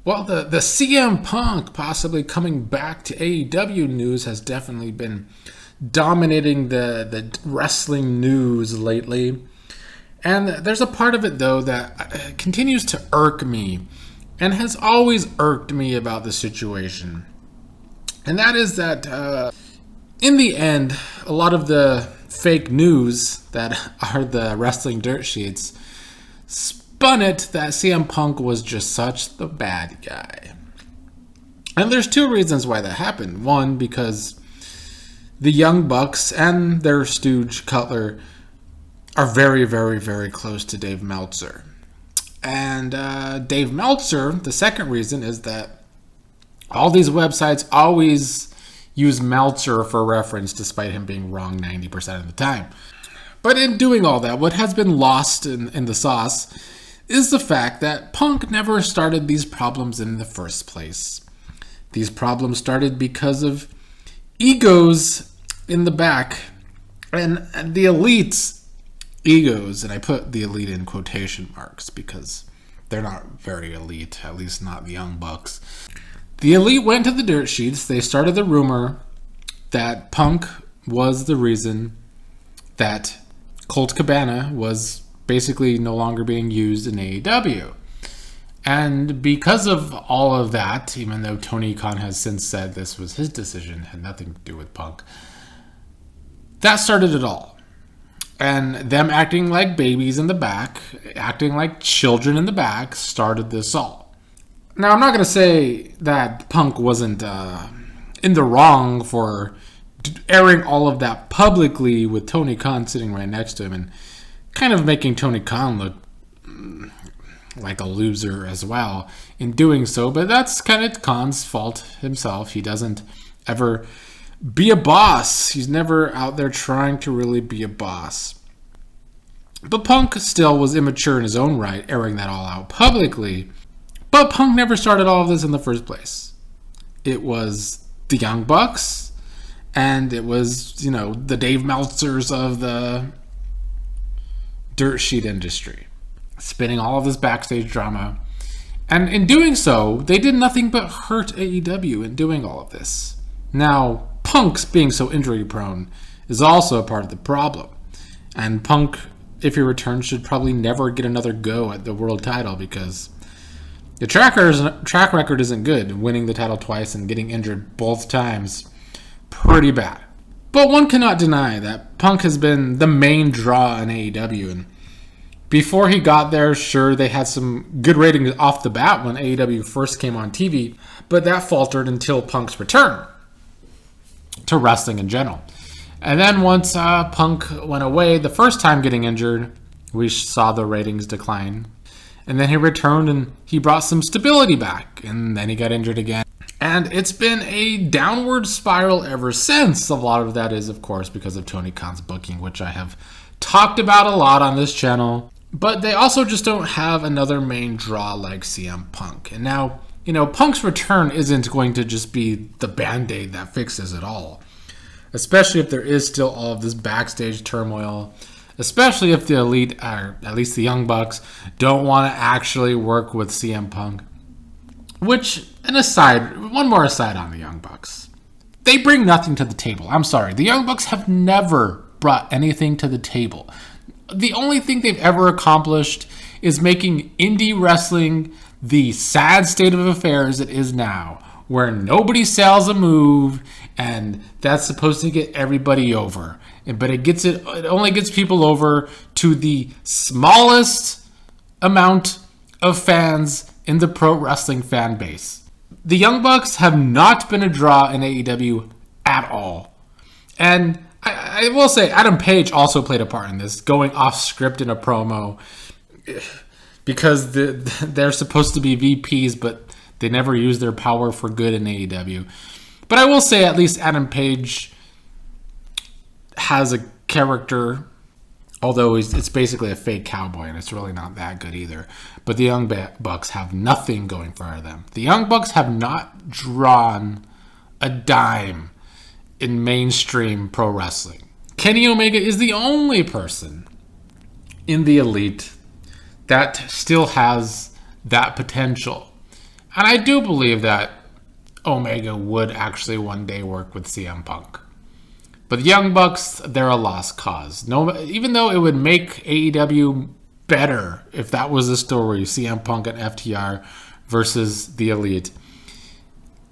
Well, the CM Punk possibly coming back to AEW news has definitely been dominating the wrestling news lately. And there's a part of it, though, that continues to irk me and has always irked me about the situation. And that is that in the end, a lot of the fake news that are the wrestling dirt sheets spun it that CM Punk was just such the bad guy. And there's two reasons why that happened. One, because the Young Bucks and their stooge Cutler are very, very, very close to Dave Meltzer. And Dave Meltzer, the second reason is that all these websites always use Meltzer for reference despite him being wrong 90% of the time. But in doing all that, what has been lost in the sauce is the fact that Punk never started these problems in the first place. These problems started because of egos in the back, and the elite's egos, and I put the elite in quotation marks because they're not very elite, at least not the Young Bucks. The elite went to the dirt sheets. They started the rumor that Punk was the reason that Colt Cabana was basically no longer being used in AEW. And because of all of that, even though Tony Khan has since said this was his decision, had nothing to do with Punk, that started it all. And them acting like babies in the back, acting like children in the back, started this all. Now, I'm not going to say that Punk wasn't in the wrong for airing all of that publicly with Tony Khan sitting right next to him and kind of making Tony Khan look like a loser as well in doing so. But that's kind of Khan's fault himself. He doesn't ever be a boss. He's never out there trying to really be a boss. But Punk still was immature in his own right, airing that all out publicly. But Punk never started all of this in the first place. It was the Young Bucks, and it was, the Dave Meltzers of the dirt sheet industry, spinning all of this backstage drama. And in doing so, they did nothing but hurt AEW in doing all of this. Now, Punk's being so injury prone is also a part of the problem. And Punk, if he returns, should probably never get another go at the world title because the track record isn't good. Winning the title twice and getting injured both times, pretty bad. But one cannot deny that Punk has been the main draw in AEW. And before he got there, sure, they had some good ratings off the bat when AEW first came on TV, but that faltered until Punk's return to wrestling in general. And then once Punk went away, the first time getting injured, we saw the ratings decline. And then he returned and he brought some stability back. And then he got injured again. And it's been a downward spiral ever since. A lot of that is, of course, because of Tony Khan's booking, which I have talked about a lot on this channel. But they also just don't have another main draw like CM Punk. And now, Punk's return isn't going to just be the Band-Aid that fixes it all. Especially if there is still all of this backstage turmoil. Especially if the elite, or at least the Young Bucks, don't want to actually work with CM Punk. Which, one more aside on the Young Bucks. They bring nothing to the table. I'm sorry. The Young Bucks have never brought anything to the table. The only thing they've ever accomplished is making indie wrestling the sad state of affairs it is now, where nobody sells a move, and that's supposed to get everybody over. But it only gets people over to the smallest amount of fans in the pro wrestling fan base. The Young Bucks have not been a draw in AEW at all. And I will say Adam Page also played a part in this, going off script in a promo because they're supposed to be VPs, but they never use their power for good in AEW. But I will say at least Adam Page has a character, although it's basically a fake cowboy, and it's really not that good either. But the Young Bucks have nothing going for them. The Young Bucks have not drawn a dime in mainstream pro wrestling. Kenny Omega is the only person in the elite that still has that potential. And I do believe that Omega would actually one day work with CM Punk. But the Young Bucks, they're a lost cause. No, even though it would make AEW better if that was the story, CM Punk and FTR versus the Elite.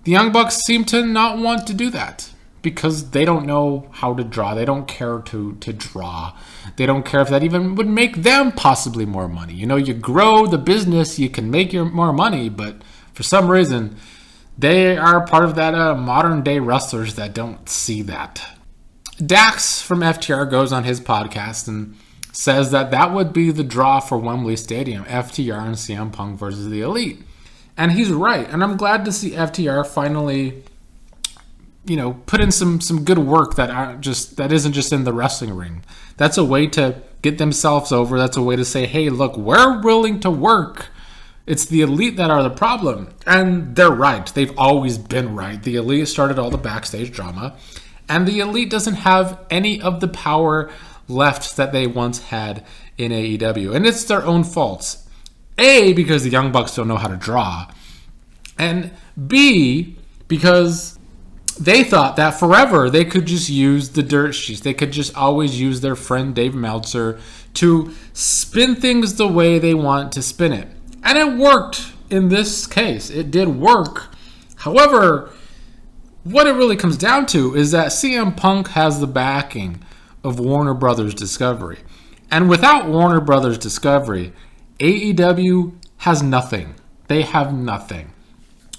The Young Bucks seem to not want to do that because they don't know how to draw. They don't care to draw. They don't care if that even would make them possibly more money. You know, you grow the business, you can make more money, but for some reason, they are part of that modern day wrestlers that don't see that. Dax from FTR goes on his podcast and says that would be the draw for Wembley Stadium, FTR and CM Punk versus the Elite. And he's right. And I'm glad to see FTR finally, put in some good work that isn't just in the wrestling ring. That's a way to get themselves over. That's a way to say, hey, look, we're willing to work. It's the Elite that are the problem. And they're right. They've always been right. The Elite started all the backstage drama. And the Elite doesn't have any of the power left that they once had in AEW. And it's their own faults. A, because the Young Bucks don't know how to draw. And B, because they thought that forever they could just use the dirt sheets. They could just always use their friend Dave Meltzer to spin things the way they want to spin it. And it worked in this case. It did work. However, what it really comes down to is that CM Punk has the backing of Warner Brothers Discovery. And without Warner Brothers Discovery, AEW has nothing. They have nothing.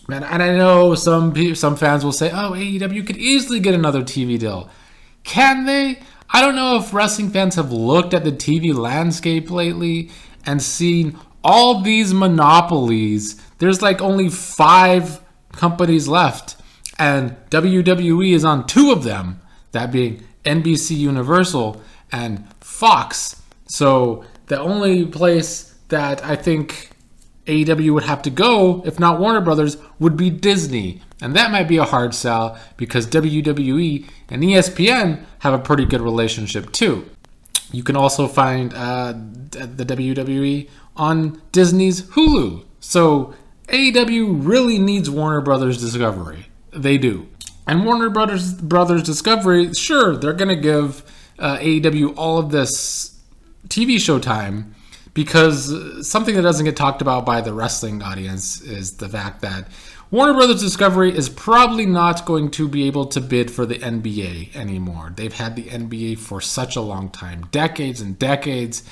And I know some fans will say, oh, AEW could easily get another TV deal. Can they? I don't know if wrestling fans have looked at the TV landscape lately and seen all these monopolies. There's like only 5 companies left, and WWE is on 2 of them, that being NBC Universal and Fox. So the only place that I think AEW would have to go, if not Warner Brothers, would be Disney. And that might be a hard sell because WWE and ESPN have a pretty good relationship too. You can also find the WWE on Disney's Hulu. So AEW really needs Warner Brothers Discovery. They do. And Warner Brothers Discovery, sure, they're going to give AEW all of this TV show time, because something that doesn't get talked about by the wrestling audience is the fact that Warner Brothers Discovery is probably not going to be able to bid for the NBA anymore. They've had the NBA for such a long time, decades and decades,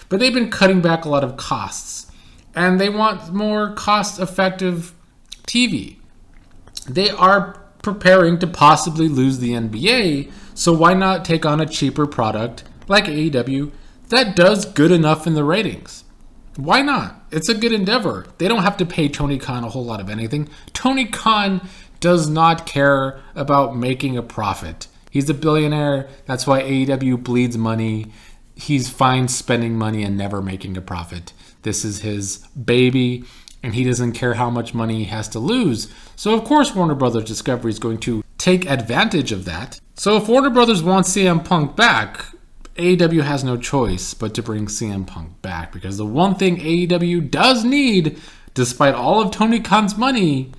but they've been cutting back a lot of costs. And they want more cost-effective TV. They are preparing to possibly lose the NBA, so why not take on a cheaper product like AEW that does good enough in the ratings? Why not? It's a good endeavor. They don't have to pay Tony Khan a whole lot of anything. Tony Khan does not care about making a profit. He's a billionaire. That's why AEW bleeds money. He's fine spending money and never making a profit. This is his baby, and he doesn't care how much money he has to lose. So of course Warner Brothers Discovery is going to take advantage of that. So if Warner Brothers wants CM Punk back, AEW has no choice but to bring CM Punk back, because the one thing AEW does need, despite all of Tony Khan's money,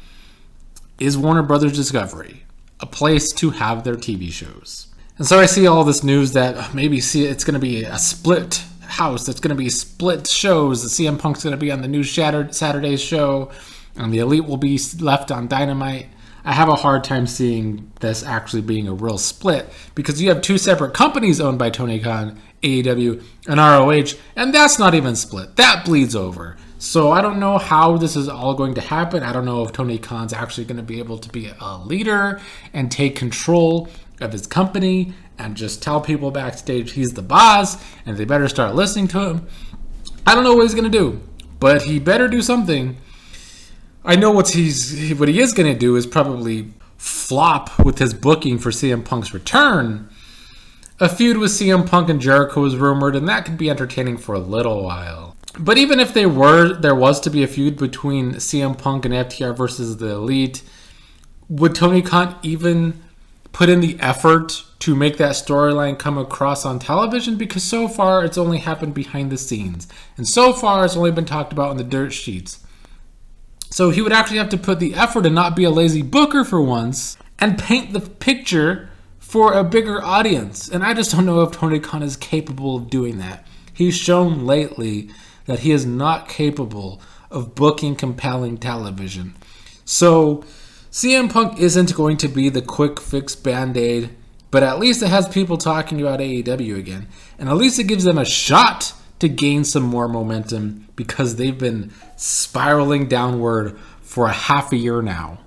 is Warner Brothers Discovery, a place to have their TV shows. And so I see all this news that maybe it's going to be a split house, that's going to be split shows. The CM Punk's going to be on the new Saturday show, and the Elite will be left on Dynamite. I have a hard time seeing this actually being a real split, because you have 2 separate companies owned by Tony Khan, AEW and ROH, and that's not even split. That bleeds over. So I don't know how this is all going to happen. I don't know if Tony Khan's actually going to be able to be a leader and take control of his company and just tell people backstage he's the boss and they better start listening to him. I don't know what he's going to do, but he better do something. I know what he is going to do is probably flop with his booking for CM Punk's return. A feud with CM Punk and Jericho is rumored, and that could be entertaining for a little while. But even if there was to be a feud between CM Punk and FTR versus the Elite, would Tony Khan even put in the effort to make that storyline come across on television? Because so far it's only happened behind the scenes, and so far it's only been talked about in the dirt sheets. So he would actually have to put the effort and not be a lazy booker for once and paint the picture for a bigger audience. And I just don't know if Tony Khan is capable of doing that. He's shown lately that he is not capable of booking compelling television. So CM Punk isn't going to be the quick fix Band-Aid, but at least it has people talking about AEW again. And at least it gives them a shot to gain some more momentum because they've been spiraling downward for a half a year now.